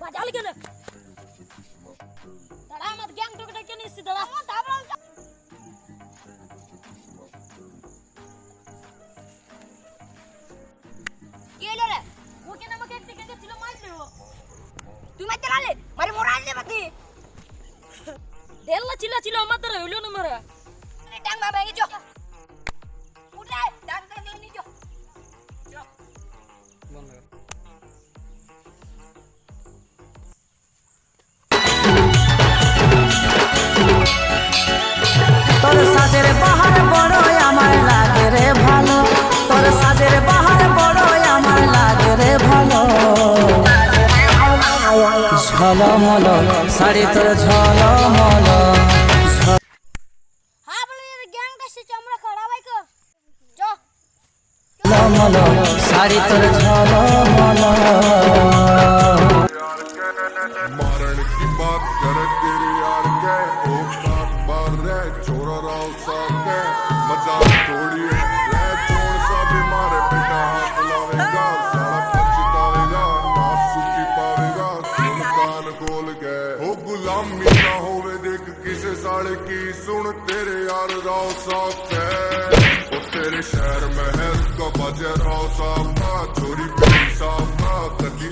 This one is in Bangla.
বাজাল কেন দাঁড়া আমার গ্যাং টোকে ডেকে নিচ্ছি দাঁড়া তারপর কি হলো রে ওকে না আমাকে একদিকে গেছিল মারলো তুই মারতে গেলে মারি মোরা আনলে বাকি দেল্লা ছিল আমার ধরে হইলো না মারা ডাং বাবা এই যো উঠে ডাং দিয়ে নিজো যো বন্ধ তোর সাজের বাহার বড়ই আমার লাগে রে ভালো তোর সাজের বাহার বড়ই আমার লাগে রে ভালো ঝলমল শাড়ি তোর ঝলমল হ্যাঁ বলে গ্যাংটা এসেছে আমরা খাড়াবাই কর যো ঝলমল শাড়ি তোর ঝলমল मारण की बात कर तेरी यार के ओ बात बार रे छोरा राव साहब के मजाक थोड़ी है रे छोड़ सा भी मारे बेटा हाथ लावेगा सारा पछतावेगा ना सुखी पावेगा सुन कान खोल के ओ गुलामी ना होवे देख किसे साले की सुन तेरे यार राव साहब के ओ तेरे शहर में है का बजे राव साहब का छोरी साहब का कदी